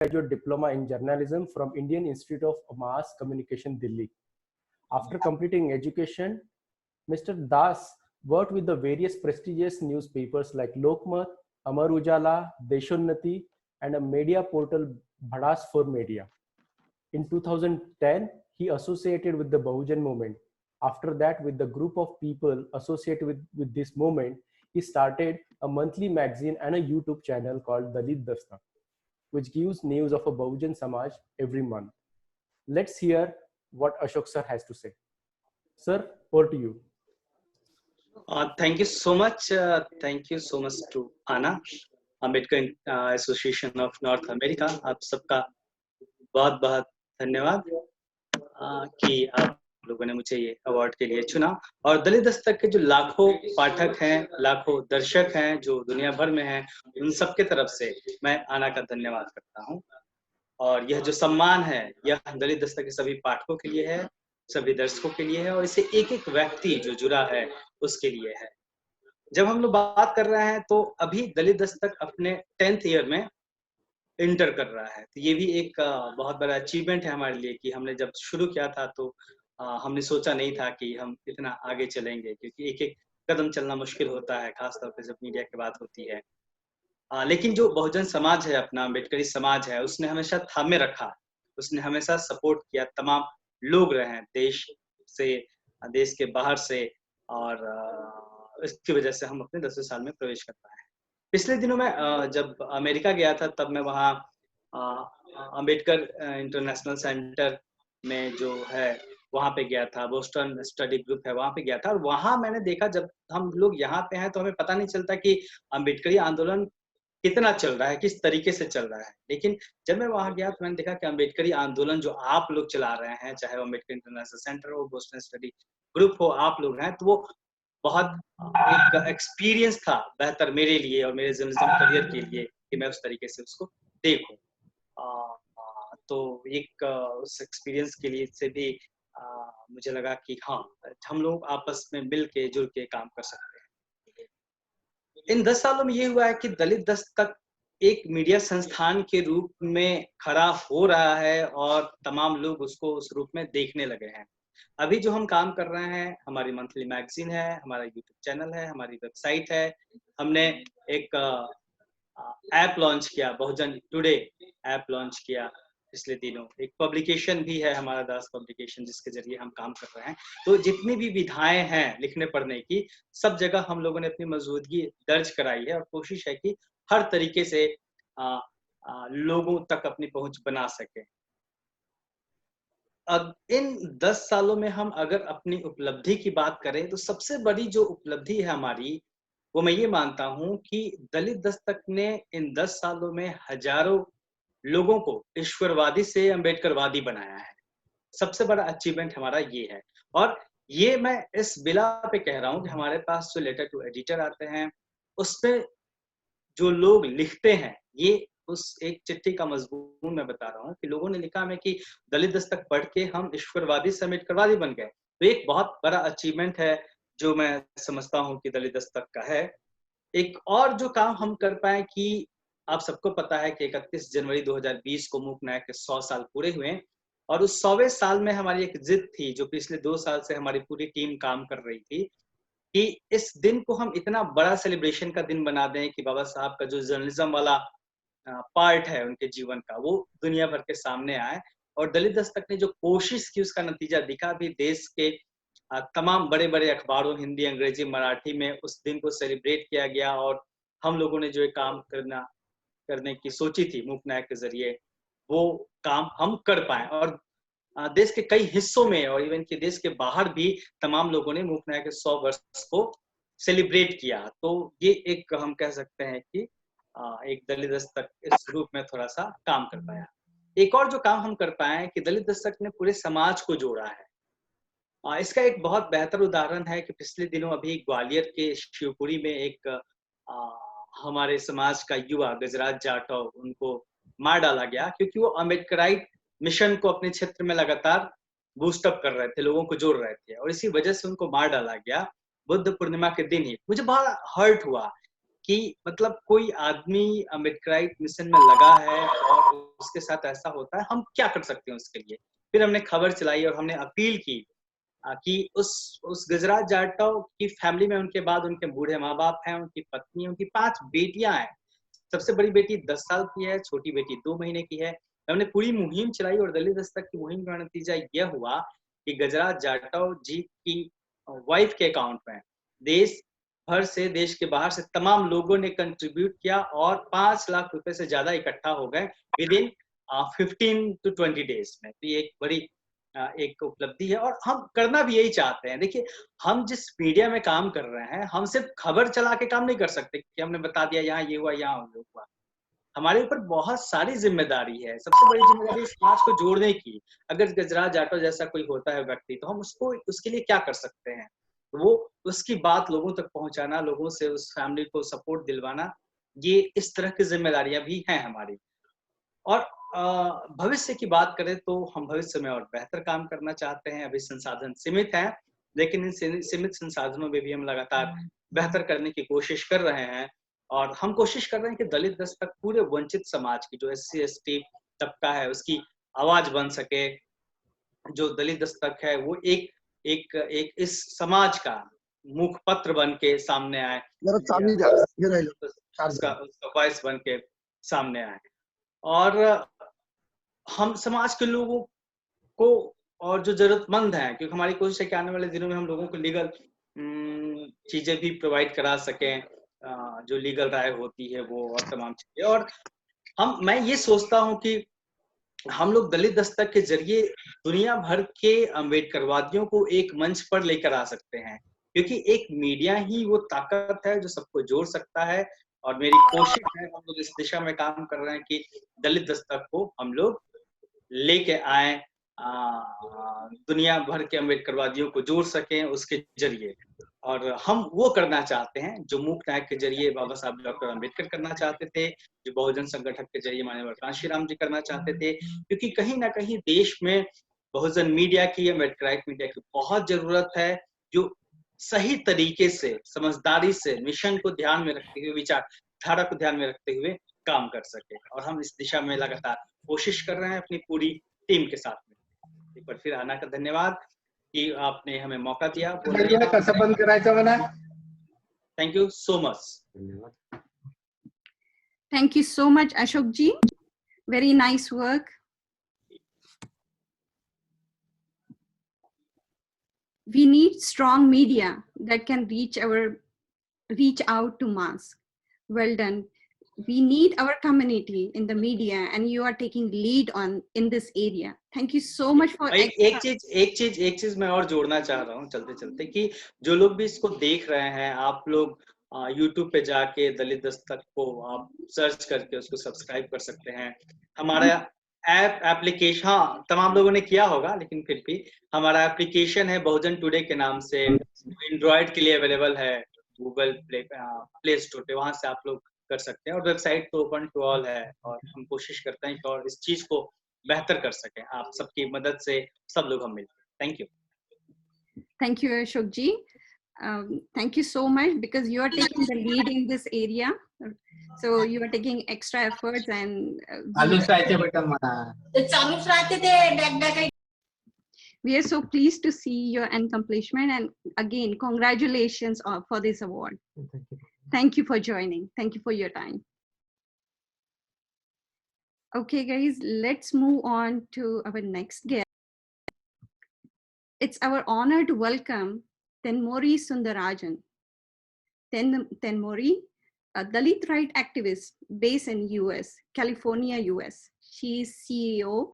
Graduate Diploma in Journalism from Indian Institute of Mass Communication, Delhi. After completing education, Mr. Das worked with the various prestigious newspapers like Lokmat, Amar Ujala, Deshonnati, and a media portal Bhadas for Media. In 2010, he associated with the Bahujan movement. After that, with the group of people associated with this movement, he started a monthly magazine and a YouTube channel called Dalit Dastak, which gives news of a Bahujan Samaj every month. Let's hear what Ashok sir has to say. Sir, over to you. Thank you so much. Thank you so much to Anna, Ambedkar Association of North America. आप सबका बहुत बहुत धन्यवाद कि आप लोगों ने मुझे ये अवार्ड के लिए चुना। और दलित दस्तक के जो लाखों पाठक हैं, लाखों दर्शक हैं जो दुनिया भर में हैं, उन सबके तरफ से मैं आना का धन्यवाद करता हूँ। और यह जो सम्मान है, यह दलित दस्तक के सभी पाठकों के लिए है, सभी दर्शकों के लिए है, और इसे एक एक व्यक्ति जो जुड़ा है उसके लिए है। जब हम लोग बात कर रहे हैं तो अभी दलित दस्तक अपने 10th ईयर में इंटर कर रहा है, तो ये भी एक बहुत बड़ा अचीवमेंट है हमारे लिए कि हमने जब शुरू किया था तो हमने सोचा नहीं था कि हम इतना आगे चलेंगे, क्योंकि एक एक कदम चलना मुश्किल होता है, खासतौर पर जब मीडिया की बात होती है। लेकिन जो बहुजन समाज है, अपना अम्बेडकरी समाज है, उसने हमेशा थामे रखा, उसने हमेशा सपोर्ट किया। तमाम लोग रहे हैं देश से, देश के बाहर से, और इसकी वजह से हम अपने 10वें साल में प्रवेश कर पाए। पिछले दिनों में जब अमेरिका गया था तब मैं वहाँ अम्बेडकर इंटरनेशनल सेंटर में जो है वहाँ पे गया था, बोस्टन स्टडी ग्रुप है वहाँ पे गया था। और वहाँ मैंने देखा, जब हम लोग यहाँ पे हैं तो हमें पता नहीं चलता कि अम्बेडकरी आंदोलन कितना चल रहा है, किस तरीके से चल रहा है। लेकिन जब मैं वहाँ गया तो मैंने देखा कि अम्बेडकरी आंदोलन जो आप लोग चला रहे हैं, चाहे वो अम्बेडकर इंटरनेशनल सेंटर हो, बोस्टन स्टडी ग्रुप हो, आप लोग हैं, तो वो बहुत एक एक्सपीरियंस था बेहतर मेरे लिए और मेरे जर्नलिज्म करियर के लिए कि मैं उस तरीके से उसको देखूं। तो एक उस एक्सपीरियंस के लिए से भी मुझे लगा कि हाँ, हम लोग आपस में मिल के जुड़ के काम कर सकते हैं। इन 10 सालों में ये हुआ है कि दलित दस्तक एक मीडिया संस्थान के रूप में खड़ा हो रहा है और तमाम लोग उसको उस रूप में देखने लगे हैं। अभी जो हम काम कर रहे हैं, हमारी मंथली मैगजीन है, हमारा यूट्यूब चैनल है, हमारी वेबसाइट है। हमने एक ऐप लॉन्च किया, बहुजन टुडे ऐप लॉन्च किया पिछले दिनों। एक पब्लिकेशन भी है हमारा, दास पब्लिकेशन, जिसके जरिए हम काम कर रहे हैं। तो जितनी भी विधाएं हैं लिखने पढ़ने की, सब जगह हम लोगों ने अपनी मौजूदगी दर्ज कराई है और कोशिश है कि हर तरीके से लोगों तक अपनी पहुंच बना सके। अब इन 10 सालों में हम अगर अपनी उपलब्धि की बात करें तो सबसे बड़ी जो उपलब्धि है हमारी, वो मैं ये मानता हूं कि दलित दस्तक ने इन 10 सालों में हजारों लोगों को ईश्वरवादी से अम्बेडकरवादी बनाया है। सबसे बड़ा अचीवमेंट हमारा ये है। और ये मैं इस बिला पे कह रहा हूँ कि हमारे पास जो लेटर टू एडिटर आते हैं, उसमें जो लोग लिखते हैं, ये उस एक चिट्ठी का मजमून मैं बता रहा हूँ कि लोगों ने लिखा हमें कि दलित दस्तक पढ़ के हम ईश्वरवादी से अम्बेडकरवादी बन गए। तो एक बहुत बड़ा अचीवमेंट है जो मैं समझता हूँ कि दलित दस्तक का है। एक और जो काम हम कर पाए कि आप सबको पता है कि 31 जनवरी 2020 को मूक नायक के 100 साल पूरे हुए, और उस 100वें साल में हमारी एक जिद थी जो पिछले 2 साल से हमारी पूरी टीम काम कर रही थी कि इस दिन को हम इतना बड़ा सेलिब्रेशन का दिन बना दें कि बाबा साहब का जो जर्नलिज्म वाला पार्ट है उनके जीवन का, वो दुनिया भर के सामने आए। और दलित दस्तक ने जो कोशिश की उसका नतीजा दिखा भी। देश के तमाम बड़े बड़े अखबारों, हिंदी, अंग्रेजी, मराठी में उस दिन को सेलिब्रेट किया गया। और हम लोगों ने जो काम करने की सोची थी मूक नायक के जरिए, वो काम हम कर पाए। और देश के कई हिस्सों में और इवन के देश के बाहर भी तमाम लोगों ने मूक नायक के 100 वर्ष को सेलिब्रेट किया। तो ये एक हम कह सकते हैं कि एक दलित दस्तक इस रूप में थोड़ा सा काम कर पाया। एक और जो काम हम कर पाए कि दलित दस्तक ने पूरे समाज को जोड़ा है। इसका एक बहुत बेहतर उदाहरण है कि पिछले दिनों अभी ग्वालियर के शिवपुरी में एक हमारे समाज का युवा गजराज जाटव, उनको मार डाला गया क्योंकि वो अम्बेडकराइट मिशन को अपने क्षेत्र में लगातार बूस्टअप कर रहे थे, लोगों को जोड़ रहे थे, और इसी वजह से उनको मार डाला गया बुद्ध पूर्णिमा के दिन ही। मुझे बहुत हर्ट हुआ कि मतलब कोई आदमी अम्बेडकराइट मिशन में लगा है और उसके साथ ऐसा होता है, हम क्या कर सकते हैं उसके लिए। फिर हमने खबर चलाई और हमने अपील की कि उस गुजरात जाटव की फैमिली में उनके बाद उनके बूढ़े माँ बाप हैं, उनकी पत्नी, उनकी 5 बेटियां हैं। सबसे बड़ी बेटी 10 साल की है, छोटी बेटी 2 महीने की है। हमने पूरी मुहिम चलाई और दलित दस्तक की मुहिम का नतीजा यह हुआ कि गुजरात जाटव जी की वाइफ के अकाउंट में देश भर से, देश के बाहर से तमाम लोगों ने कंट्रीब्यूट किया और 5 लाख रुपए से ज्यादा इकट्ठा हो गए विद इन 15 to 20 डेज में। तो ये एक बड़ी एक उपलब्धि है और हम करना भी यही चाहते हैं। देखिए, हम जिस मीडिया में काम कर रहे हैं, हम सिर्फ खबर चला के काम नहीं कर सकते कि हमने बता दिया यहाँ ये हुआ, यहाँ ये हुआ। हमारे ऊपर बहुत सारी जिम्मेदारी है। सबसे बड़ी जिम्मेदारी समाज को जोड़ने की। अगर गुजरात जाटव जैसा कोई होता है व्यक्ति, तो हम उसको उसके लिए क्या कर सकते हैं? वो उसकी बात लोगों तक पहुंचाना, लोगों से उस फैमिली को सपोर्ट दिलवाना, ये इस तरह की जिम्मेदारियां भी हैं हमारी। और भविष्य की बात करें तो हम भविष्य में और बेहतर काम करना चाहते हैं। अभी संसाधन सीमित हैं, लेकिन इन सीमित संसाधनों में भी हम लगातार बेहतर करने की कोशिश कर रहे हैं। और हम कोशिश कर रहे हैं कि दलित दस्तक पूरे वंचित समाज की, जो SC ST तबका है, उसकी आवाज बन सके। जो दलित दस्तक है वो एक एक एक इस समाज का मुखपत्र बन के सामने आए, उसका वॉइस बन के सामने आए। और हम समाज के लोगों को और जो जरूरतमंद हैं, क्योंकि हमारी कोशिश है कि आने वाले दिनों में हम लोगों को लीगल चीजें भी प्रोवाइड करा सकें, जो लीगल राय होती है वो, और तमाम चीजें। और मैं ये सोचता हूँ कि हम लोग दलित दस्तक के जरिए दुनिया भर के अम्बेडकरवादियों को एक मंच पर लेकर आ सकते हैं, क्योंकि एक मीडिया ही वो ताकत है जो सबको जोड़ सकता है। और मेरी कोशिश है, हम लोग इस दिशा में काम कर रहे हैं कि दलित दस्तक को हम लोग लेके आए, दुनिया भर के अम्बेडकरवादियों को जोड़ सकें उसके जरिए। और हम वो करना चाहते हैं जो मूक नायक के जरिए बाबा साहब डॉक्टर अम्बेडकर करना चाहते थे, जो बहुजन संगठन के जरिए माननीय कांशीराम जी करना चाहते थे। क्योंकि कहीं ना कहीं देश में बहुजन मीडिया की, अम्बेडकराइट मीडिया की बहुत जरूरत है, जो सही तरीके से, समझदारी से मिशन को ध्यान में रखते हुए, विचारधारा को ध्यान में रखते हुए काम कर सके। और हम इस दिशा में लगातार कोशिश कर रहे हैं अपनी पूरी टीम के साथ में। एक बार फिर आना का धन्यवाद कि आपने हमें मौका दिया। कसं बंद करायचं म्हणा. Thank you so much. Thank you so much, Ashok ji. Very nice work. We need strong media that can reach out to mass. Well done. We need our community in the media, and you are taking lead in this area. Thank you so much for. एक चीज मैं और जोड़ना चाह रहा हूँ चलते चलते, कि जो लोग भी इसको देख रहे हैं, आप लोग YouTube पे जाके दलित दस्तक को आप सर्च करके उसको सब्सक्राइब कर सकते हैं। हमारा एप्लीकेशन, हाँ तमाम लोगों ने किया होगा, लेकिन फिर भी हमारा एप्लीकेशन है बहुजन टुडे के नाम से, एंड्रॉइड के लिए अवेलेबल है गूगल प्ले स्टोर पे, वहां से आप लोग कर सकते हैं। और वेबसाइट तो ओपन टू ऑल है, और हम कोशिश करते हैं कि और इस चीज को बेहतर कर सकें। आप सबकी मदद से सब लोग हम मिलकर। Thank you. Thank you, Ashok ji. Thank you so much, because you are taking the lead in this area. So you are taking extra efforts, and we are so pleased to see your accomplishment, and again congratulations for this award. Thank you for joining. Thank you for your time. Okay guys, let's move on to our next guest. It's our honor to welcome Tenmozhi Sundarajan. Tenmozhi, a Dalit right activist based in US, California, US. She is CEO